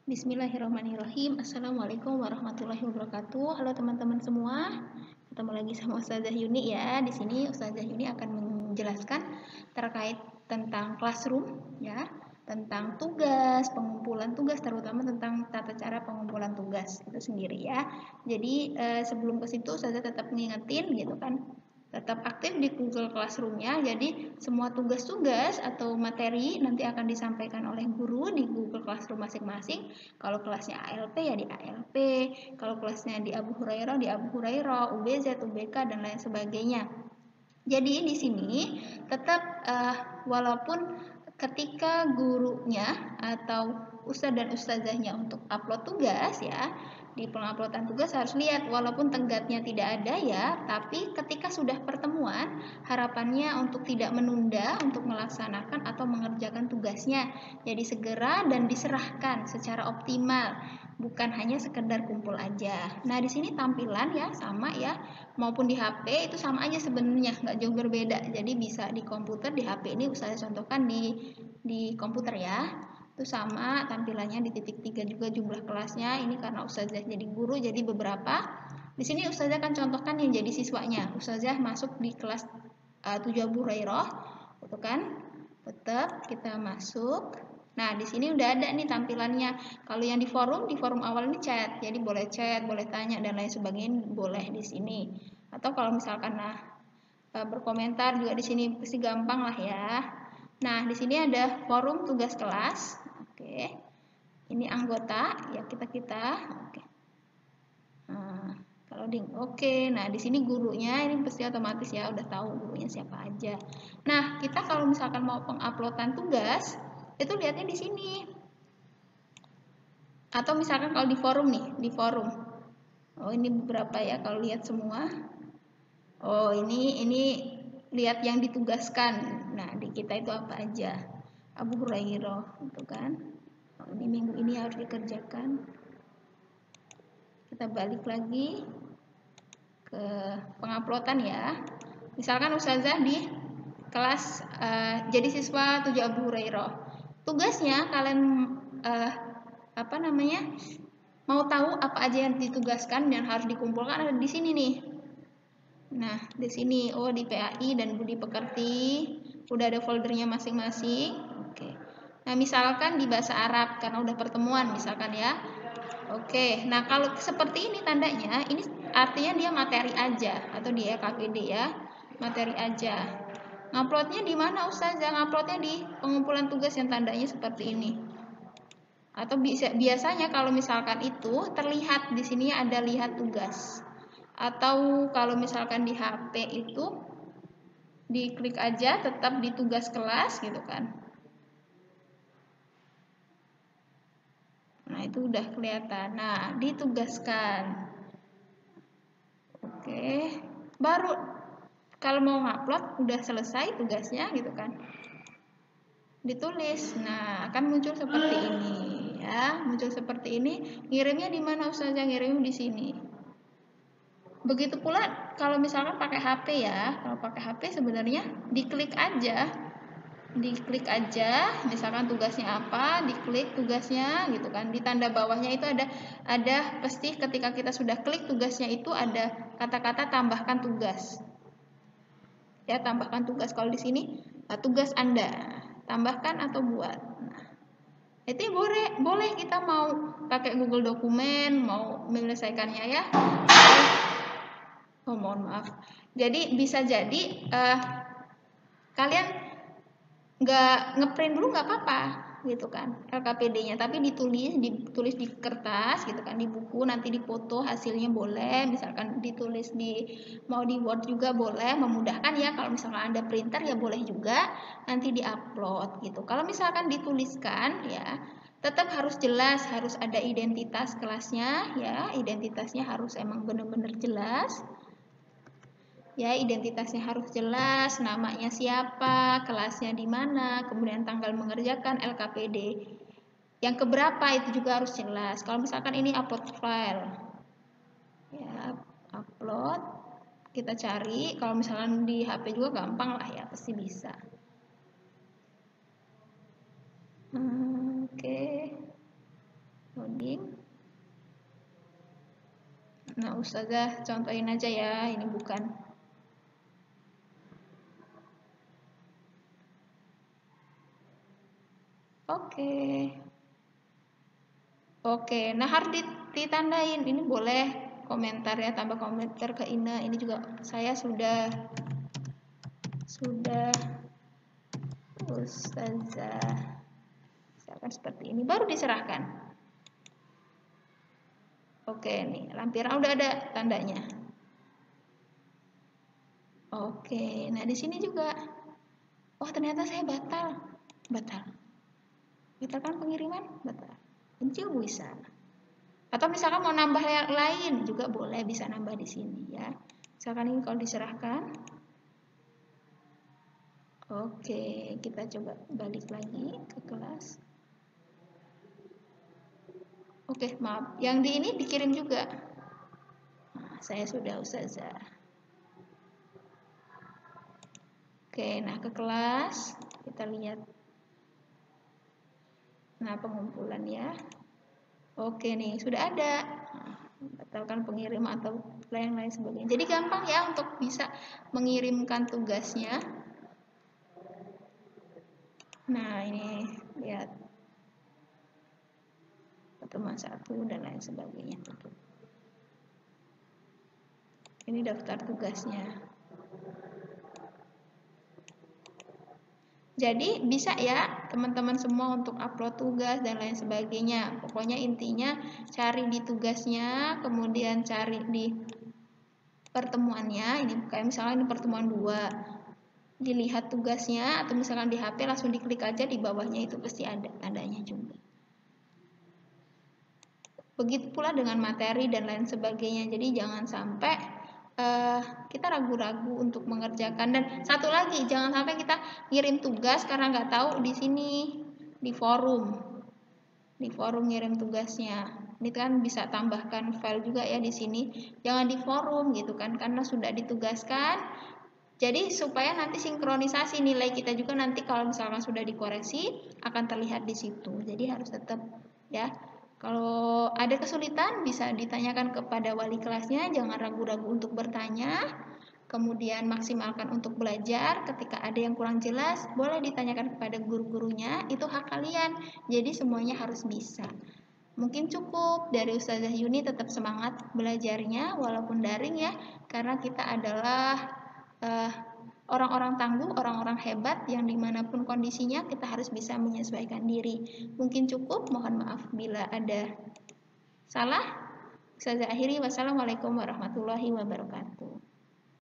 Bismillahirrahmanirrahim. Assalamualaikum warahmatullahi wabarakatuh. Halo teman-teman semua. Ketemu lagi sama Ustazah Yuni ya. Di sini Ustazah Yuni akan menjelaskan terkait tentang classroom ya, tentang tugas, pengumpulan tugas, terutama tentang tata cara pengumpulan tugas itu sendiri ya. Jadi sebelum ke situ Ustazah tetap ngingetin gitu kan. Tetap aktif di Google Classroom-nya. Jadi semua tugas-tugas atau materi nanti akan disampaikan oleh guru di Google Classroom masing-masing. Kalau kelasnya ALP ya di ALP, kalau kelasnya di Abu Hurairah, UBZ, UBK dan lain sebagainya. Jadi di sini tetap walaupun ketika gurunya atau ustadz dan ustazahnya untuk upload tugas ya, di penguploadan tugas harus lihat walaupun tenggatnya tidak ada ya, tapi ketika sudah pertemuan harapannya untuk tidak menunda untuk melaksanakan atau mengerjakan tugasnya. Jadi segera dan diserahkan secara optimal, bukan hanya sekedar kumpul aja. Nah, di sini tampilan ya sama ya, maupun di HP itu sama aja sebenarnya, nggak jauh berbeda. Jadi bisa di komputer, di HP ini saya contohkan di komputer ya. Itu sama tampilannya, di titik 3 juga jumlah kelasnya. Ini karena ustazah jadi guru jadi beberapa. Di sini ustazah akan contohkan yang jadi siswanya. Ustazah masuk di kelas 7 Abu Hurairah, itu kan. Tetap kita masuk. Nah, di sini udah ada nih tampilannya. Kalau yang di forum awal ini chat. Jadi boleh chat, boleh tanya dan lain sebagainya boleh di sini. Atau kalau misalkan berkomentar juga di sini pasti gampang lah ya. Nah, di sini ada forum tugas kelas. Oke. Ini anggota ya kita. Oke. Nah, kalau nah di sini gurunya ini pasti otomatis ya udah tahu gurunya siapa aja. Nah, kita kalau misalkan mau penguploadan tugas itu lihatnya di sini. Atau misalkan kalau di forum nih, di forum. Oh, ini beberapa ya kalau lihat semua. Oh, ini lihat yang ditugaskan. Nah, di kita itu apa aja? Abu Hurairah, itu kan. Oh, ini minggu ini harus dikerjakan. Kita balik lagi ke penguploadan ya. Misalkan ustazah di kelas jadi siswa 7 Abu Hurairah. Tugasnya kalian mau tahu apa aja yang ditugaskan dan harus dikumpulkan ada di sini nih. Nah, di sini di PAI dan Budi Pekerti udah ada foldernya masing-masing. Oke. Nah, misalkan di bahasa Arab karena udah pertemuan misalkan ya. Oke. Nah, kalau seperti ini tandanya, ini artinya dia materi aja atau di LKPD ya. Materi aja. Nguploadnya di mana Ustazah? Nguploadnya di pengumpulan tugas yang tandanya seperti ini. Atau biasanya kalau misalkan itu terlihat di sini ada lihat tugas. Atau kalau misalkan di HP itu diklik aja tetap di tugas kelas gitu kan. Nah, itu udah kelihatan. Nah, ditugaskan. Oke. Baru kalau mau ngupload udah selesai tugasnya gitu kan. Ditulis. Nah, akan muncul seperti ini ya. Muncul seperti ini. Ngirimnya di mana Ustazah? Ngirim di sini. Begitu pula kalau misalkan pakai HP ya. Kalau pakai HP sebenarnya diklik aja. Misalkan tugasnya apa, diklik tugasnya gitu kan. Di tanda bawahnya itu ada pasti ketika kita sudah klik tugasnya itu ada kata-kata tambahkan tugas. Ya, tambahkan tugas. Kalau di sini tugas Anda, tambahkan atau buat. Nah, itu boleh kita mau pakai Google Dokumen, mau menyelesaikannya ya. Oh, mohon maaf. Jadi bisa jadi kalian nggak ngeprint dulu nggak apa-apa gitu kan LKPD-nya, tapi ditulis di kertas gitu kan, di buku, nanti dipoto hasilnya boleh, misalkan ditulis mau di Word juga boleh, memudahkan ya. Kalau misalkan Anda printer ya boleh juga nanti diupload gitu. Kalau misalkan dituliskan ya tetap harus jelas, harus ada identitas kelasnya ya, identitasnya harus emang benar-benar jelas. Ya, identitasnya harus jelas, namanya siapa, kelasnya di mana, kemudian tanggal mengerjakan, LKPD. Yang keberapa itu juga harus jelas. Kalau misalkan ini upload file. Ya, upload. Kita cari, kalau misalkan di HP juga gampang lah ya, pasti bisa. Oke. Ustazah contohin aja ya, ini bukan. Oke, nah harus ditandain. Ini boleh komentar ya, tambah komentar ke Ina. Ini juga saya sudah Ustazah, misalkan seperti ini, baru diserahkan. Oke, nih lampiran udah ada tandanya. Oke, nah di sini juga, oh ternyata saya batal. Batalkan pengiriman, batal. Pencil bisa. Atau misalkan mau nambah yang lain juga boleh, bisa nambah di sini ya. Misalkan ini kalau diserahkan. Oke, kita coba balik lagi ke kelas. Oke, maaf. Yang di ini dikirim juga. Nah, saya sudah Ustazah. Oke, nah ke kelas kita lihat. Nah, pengumpulan ya. Oke nih, sudah ada. Batalkan pengirim atau lain-lain sebagainya. Jadi gampang ya untuk bisa mengirimkan tugasnya. Nah, ini lihat. Pertemuan 1 dan lain sebagainya. Tutup. Ini daftar tugasnya. Jadi bisa ya teman-teman semua untuk upload tugas dan lain sebagainya. Pokoknya intinya cari di tugasnya, kemudian cari di pertemuannya. Ini kayak misalnya ini pertemuan 2. Dilihat tugasnya atau misalkan di HP langsung diklik aja, di bawahnya itu pasti ada tandanya juga. Begitu pula dengan materi dan lain sebagainya. Jadi jangan sampai kita ragu-ragu untuk mengerjakan. Dan satu lagi, jangan sampai kita ngirim tugas karena nggak tahu di sini di forum ngirim tugasnya. Ini kan bisa tambahkan file juga ya di sini. Jangan di forum gitu kan, karena sudah ditugaskan. Jadi supaya nanti sinkronisasi nilai kita juga nanti kalau misalkan sudah dikoreksi akan terlihat di situ. Jadi harus tetap ya. Kalau ada kesulitan bisa ditanyakan kepada wali kelasnya, jangan ragu-ragu untuk bertanya. Kemudian maksimalkan untuk belajar. Ketika ada yang kurang jelas, boleh ditanyakan kepada guru-gurunya. Itu hak kalian. Jadi semuanya harus bisa. Mungkin cukup dari Ustazah Yuni, tetap semangat belajarnya walaupun daring ya. Karena kita adalah orang-orang tangguh, orang-orang hebat yang dimanapun kondisinya kita harus bisa menyesuaikan diri. Mungkin cukup, mohon maaf bila ada salah. Saya akhiri, wassalamualaikum warahmatullahi wabarakatuh.